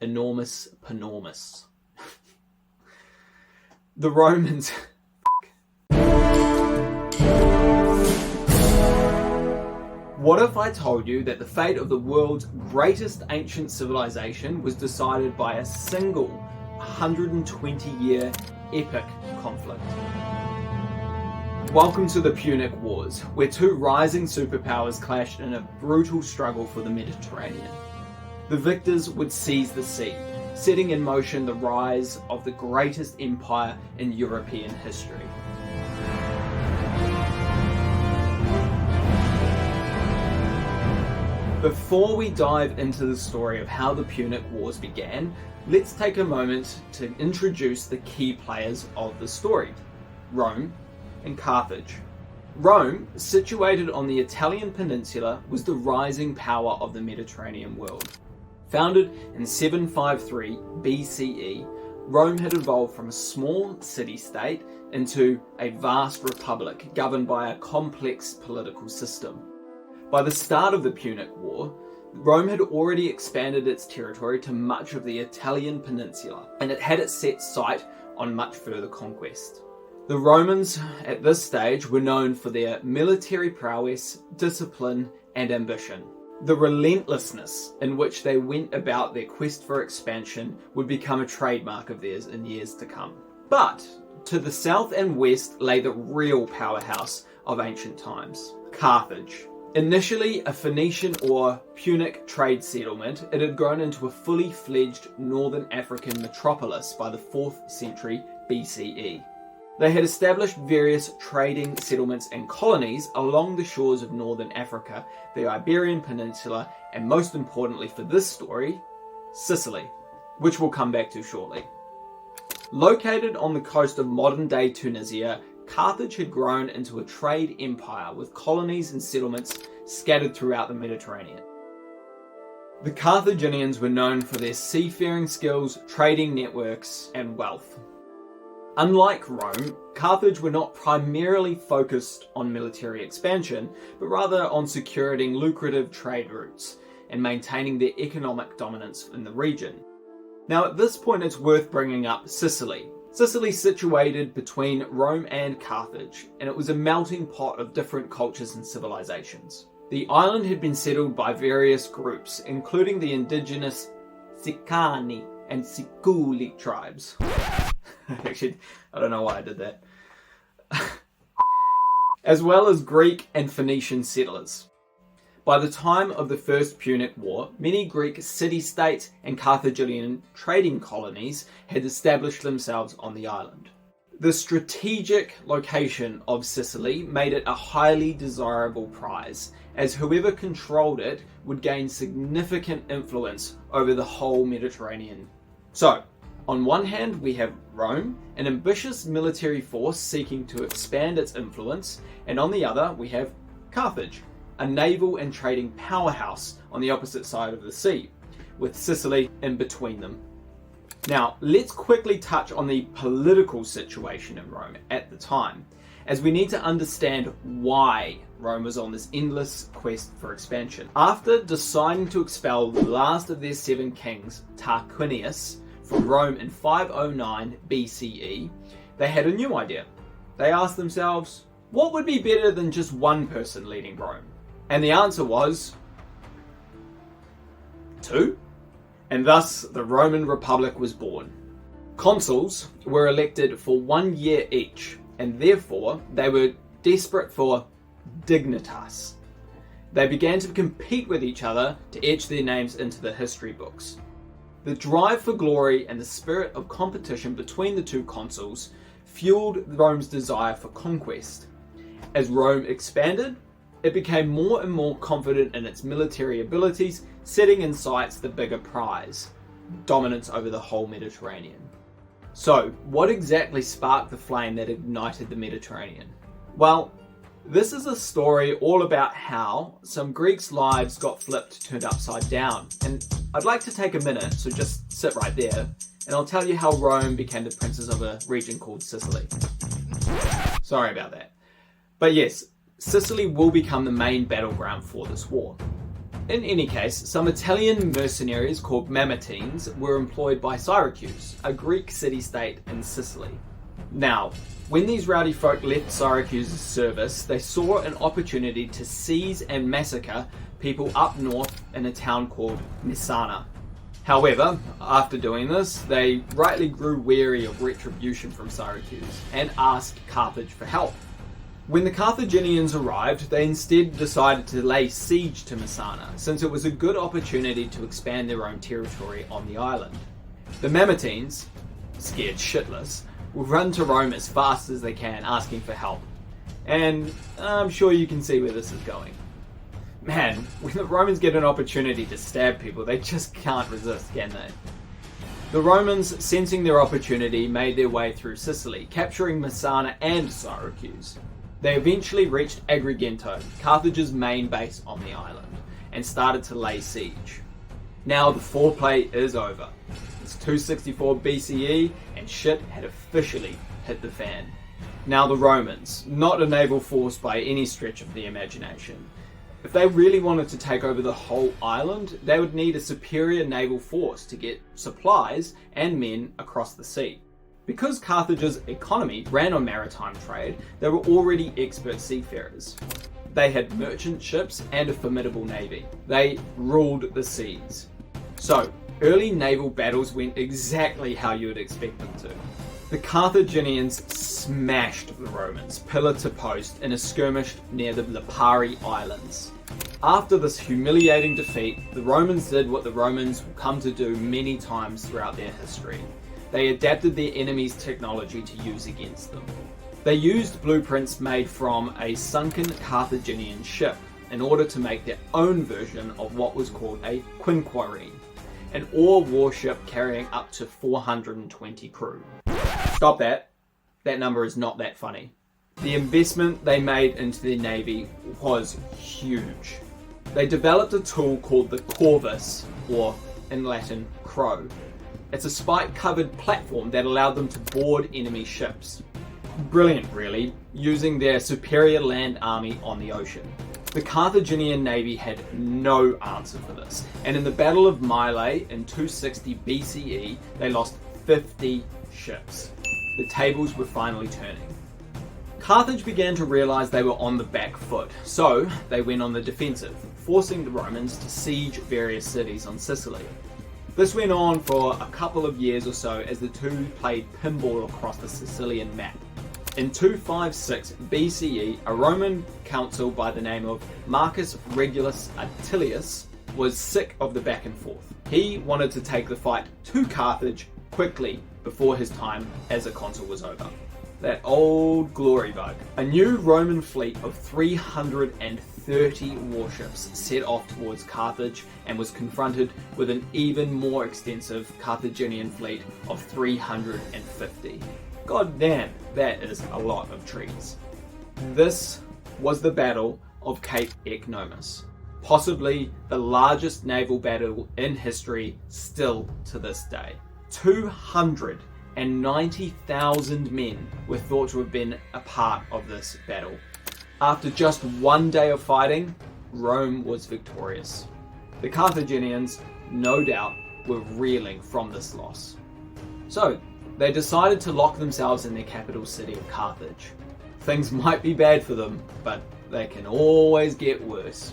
enormous panormous. The Romans... What if I told you that the fate of the world's greatest ancient civilization was decided by a single 120-year epic conflict? Welcome to the Punic Wars, where two rising superpowers clashed in a brutal struggle for the Mediterranean. The victors would seize the sea, setting in motion the rise of the greatest empire in European history. Before we dive into the story of how the Punic Wars began, let's take a moment to introduce the key players of the story: Rome and Carthage. Rome, situated on the Italian peninsula, was the rising power of the Mediterranean world. Founded in 753 BCE, Rome had evolved from a small city-state into a vast republic governed by a complex political system. By the start of the Punic War, Rome had already expanded its territory to much of the Italian peninsula, and it had its set sight on much further conquest. The Romans at this stage were known for their military prowess, discipline, and ambition. The relentlessness in which they went about their quest for expansion would become a trademark of theirs in years to come. But to the south and west lay the real powerhouse of ancient times: Carthage. Initially a Phoenician or Punic trade settlement, it had grown into a fully fledged northern African metropolis by the 4th century BCE. They had established various trading settlements and colonies along the shores of northern Africa, the Iberian Peninsula, and most importantly for this story, Sicily, which we'll come back to shortly. Located on the coast of modern-day Tunisia, Carthage had grown into a trade empire with colonies and settlements scattered throughout the Mediterranean. The Carthaginians were known for their seafaring skills, trading networks, and wealth. Unlike Rome, Carthage were not primarily focused on military expansion, but rather on securing lucrative trade routes and maintaining their economic dominance in the region. Now at this point it's worth bringing up Sicily. Sicily situated between Rome and Carthage, and it was a melting pot of different cultures and civilizations. The island had been settled by various groups, including the indigenous Sicani and Siculi tribes. Actually, I don't know why I did that. As well as Greek and Phoenician settlers. By the time of the First Punic War, many Greek city-states and Carthaginian trading colonies had established themselves on the island. The strategic location of Sicily made it a highly desirable prize, as whoever controlled it would gain significant influence over the whole Mediterranean. So, on one hand we have Rome, an ambitious military force seeking to expand its influence, and on the other we have Carthage, a naval and trading powerhouse on the opposite side of the sea, with Sicily in between them. Now, let's quickly touch on the political situation in Rome at the time, as we need to understand why Rome was on this endless quest for expansion. After deciding to expel the last of their 7 kings, Tarquinius, from Rome in 509 BCE, they had a new idea. They asked themselves, what would be better than just one person leading Rome? And the answer was 2. And thus the Roman Republic was born. Consuls were elected for 1 year each, and therefore they were desperate for dignitas. They began to compete with each other to etch their names into the history books. The drive for glory and the spirit of competition between the two consuls fueled Rome's desire for conquest. As Rome expanded, it became more and more confident in its military abilities, setting in sights the bigger prize: dominance over the whole Mediterranean. So, what exactly sparked the flame that ignited the Mediterranean? Well, this is a story all about how some Greeks' lives got flipped, turned upside down. And I'd like to take a minute, so just sit right there, and I'll tell you how Rome became the princes of a region called Sicily. Sorry about that. But yes, Sicily will become the main battleground for this war. In any case, some Italian mercenaries called Mamertines were employed by Syracuse, a Greek city-state in Sicily. Now, when these rowdy folk left Syracuse's service, they saw an opportunity to seize and massacre people up north in a town called Messana. However, after doing this, they rightly grew wary of retribution from Syracuse and asked Carthage for help. When the Carthaginians arrived, they instead decided to lay siege to Messana, since it was a good opportunity to expand their own territory on the island. The Mamertines, scared shitless, will run to Rome as fast as they can, asking for help. And I'm sure you can see where this is going. Man, when the Romans get an opportunity to stab people, they just can't resist, can they? The Romans, sensing their opportunity, made their way through Sicily, capturing Messana and Syracuse. They eventually reached Agrigento, Carthage's main base on the island, and started to lay siege. Now the foreplay is over. It's 264 BCE, and shit had officially hit the fan. Now the Romans, not a naval force by any stretch of the imagination. If they really wanted to take over the whole island, they would need a superior naval force to get supplies and men across the sea. Because Carthage's economy ran on maritime trade, they were already expert seafarers. They had merchant ships and a formidable navy. They ruled the seas. So, early naval battles went exactly how you would expect them to. The Carthaginians smashed the Romans pillar to post in a skirmish near the Lipari Islands. After this humiliating defeat, the Romans did what the Romans will come to do many times throughout their history. They adapted their enemy's technology to use against them. They used blueprints made from a sunken Carthaginian ship in order to make their own version of what was called a quinquereme, an ore warship carrying up to 420 crew. Stop that. That number is not that funny. The investment they made into their navy was huge. They developed a tool called the corvus, or in Latin, crow. It's a spike-covered platform that allowed them to board enemy ships. Brilliant, really, using their superior land army on the ocean. The Carthaginian navy had no answer for this, and in the Battle of Mylae in 260 BCE, they lost 50 ships. The tables were finally turning. Carthage began to realise they were on the back foot, so they went on the defensive, forcing the Romans to siege various cities on Sicily. This went on for a couple of years or so as the two played pinball across the Sicilian map. In 256 BCE, a Roman consul by the name of Marcus Regulus Atilius was sick of the back and forth. He wanted to take the fight to Carthage quickly before his time as a consul was over. That old glory bug. A new Roman fleet of 330 warships set off towards Carthage and was confronted with an even more extensive Carthaginian fleet of 350. God damn, that is a lot of trees. This was the Battle of Cape Ecnomus, possibly the largest naval battle in history still to this day. 290,000 men were thought to have been a part of this battle. After just one day of fighting, Rome was victorious. The Carthaginians, no doubt, were reeling from this loss. So, they decided to lock themselves in their capital city of Carthage. Things might be bad for them, but they can always get worse.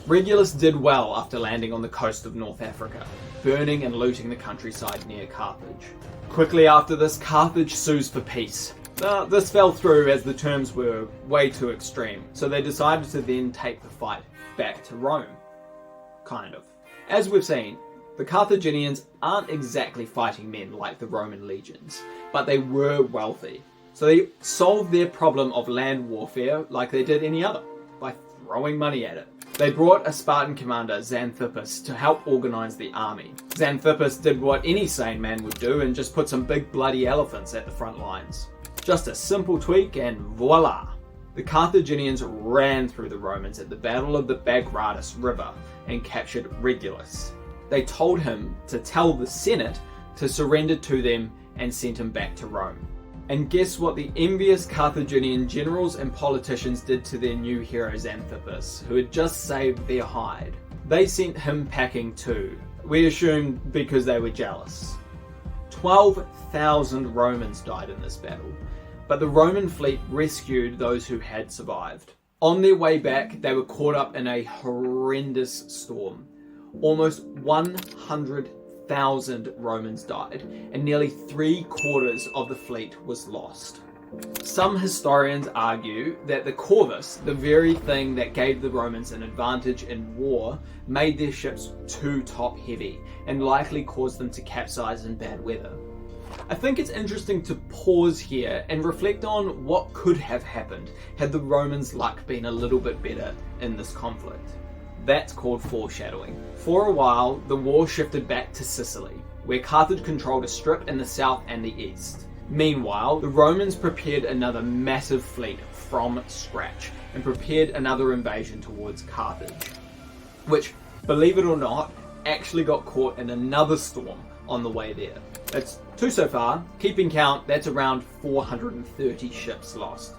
Regulus did well after landing on the coast of North Africa, burning and looting the countryside near Carthage. Quickly after this, Carthage sues for peace. This fell through as the terms were way too extreme, so they decided to then take the fight back to Rome. Kind of. As we've seen, the Carthaginians aren't exactly fighting men like the Roman legions, but they were wealthy. So they solved their problem of land warfare like they did any other, by throwing money at it. They brought a Spartan commander, Xanthippus, to help organise the army. Xanthippus did what any sane man would do and just put some big bloody elephants at the front lines. Just a simple tweak and voila! The Carthaginians ran through the Romans at the Battle of the Bagratus River and captured Regulus. They told him to tell the Senate to surrender to them and sent him back to Rome. And guess what the envious Carthaginian generals and politicians did to their new hero Xanthippus, who had just saved their hide? They sent him packing too. We assume because they were jealous. 12,000 Romans died in this battle, but the Roman fleet rescued those who had survived. On their way back, they were caught up in a horrendous storm. Almost 100,000 Romans died, and nearly 3/4 of the fleet was lost. Some historians argue that the corvus, the very thing that gave the Romans an advantage in war, made their ships too top-heavy and likely caused them to capsize in bad weather. I think it's interesting to pause here and reflect on what could have happened had the Romans' luck been a little bit better in this conflict. That's called foreshadowing. For a while, the war shifted back to Sicily, where Carthage controlled a strip in the south and the east. Meanwhile, the Romans prepared another massive fleet from scratch and prepared another invasion towards Carthage, which, believe it or not, actually got caught in another storm on the way there. That's 2 so far. Keeping count, that's around 430 ships lost.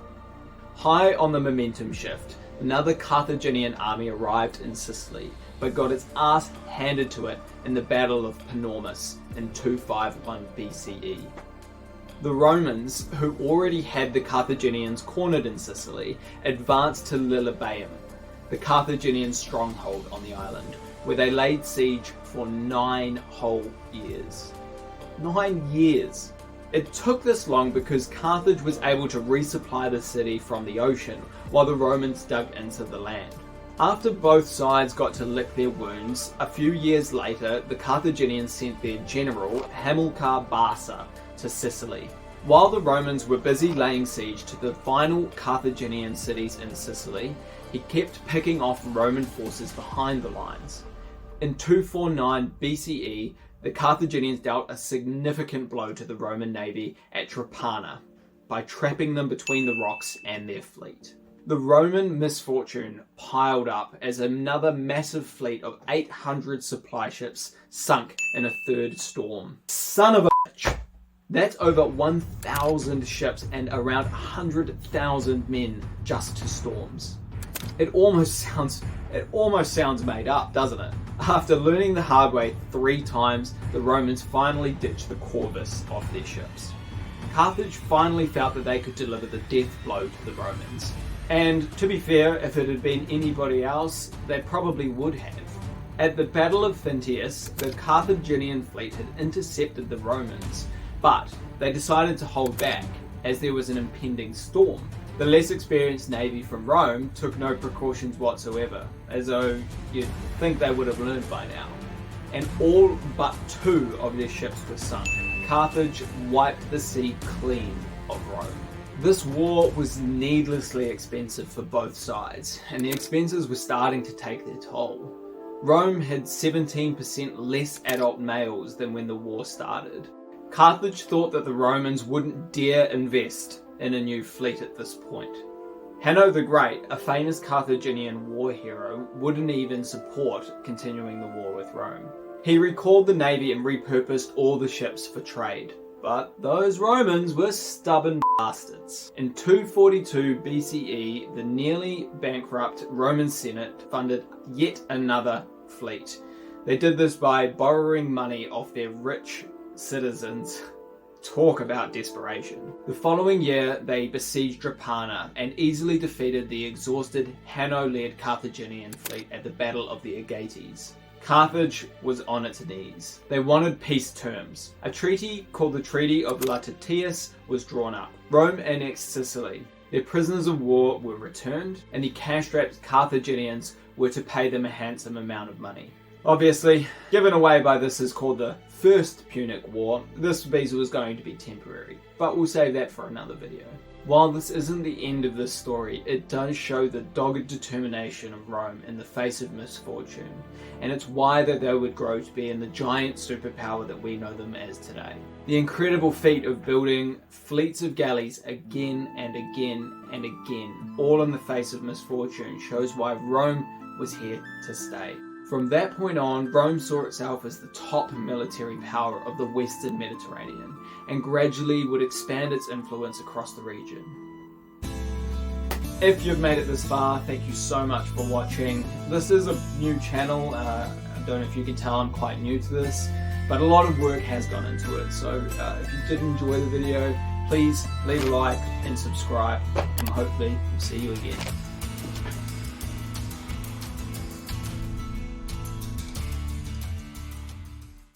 High on the momentum shift, another Carthaginian army arrived in Sicily, but got its ass handed to it in the Battle of Panormus in 251 BCE. The Romans, who already had the Carthaginians cornered in Sicily, advanced to Lilybaeum, the Carthaginian stronghold on the island, where they laid siege for 9 whole years. 9 years! It took this long because Carthage was able to resupply the city from the ocean, while the Romans dug into the land. After both sides got to lick their wounds, a few years later, the Carthaginians sent their general, Hamilcar Barca, to Sicily. While the Romans were busy laying siege to the final Carthaginian cities in Sicily, he kept picking off Roman forces behind the lines. In 249 BCE, the Carthaginians dealt a significant blow to the Roman navy at Trapana by trapping them between the rocks and their fleet. The Roman misfortune piled up as another massive fleet of 800 supply ships sunk in a third storm. Son of a bitch! That's over 1,000 ships and around 100,000 men just to storms. It almost sounds made up, doesn't it? After learning the hard way 3 times, the Romans finally ditched the corvus off their ships. Carthage finally felt that they could deliver the death blow to the Romans. And to be fair, if it had been anybody else, they probably would have. At the Battle of Thintius, the Carthaginian fleet had intercepted the Romans, but they decided to hold back as there was an impending storm. The less experienced navy from Rome took no precautions whatsoever, as though you'd think they would have learned by now. And all but 2 of their ships were sunk. Carthage wiped the sea clean of Rome. This war was needlessly expensive for both sides, and the expenses were starting to take their toll. Rome had 17% less adult males than when the war started. Carthage thought that the Romans wouldn't dare invest in a new fleet at this point. Hanno the Great, a famous Carthaginian war hero, wouldn't even support continuing the war with Rome. He recalled the navy and repurposed all the ships for trade. But those Romans were stubborn bastards. In 242 BCE, the nearly bankrupt Roman Senate funded yet another fleet. They did this by borrowing money off their rich citizens. Talk about desperation. The following year, they besieged Drepana and easily defeated the exhausted Hanno-led Carthaginian fleet at the Battle of the Agates. Carthage was on its knees. They wanted peace terms. A treaty called the Treaty of Latatius was drawn up. Rome annexed Sicily. Their prisoners of war were returned, and the cash-strapped Carthaginians were to pay them a handsome amount of money. Obviously, given away by this is called the First Punic War. This visa was going to be temporary, but we'll save that for another video. While this isn't the end of this story, it does show the dogged determination of Rome in the face of misfortune, and it's why that they would grow to be in the giant superpower that we know them as today. The incredible feat of building fleets of galleys again and again and again, all in the face of misfortune, shows why Rome was here to stay. From that point on, Rome saw itself as the top military power of the Western Mediterranean, and gradually would expand its influence across the region. If you've made it this far, thank you so much for watching. This is a new channel. I don't know if you can tell I'm quite new to this, but a lot of work has gone into it. So if you did enjoy the video, please leave a like and subscribe, and hopefully we'll see you again.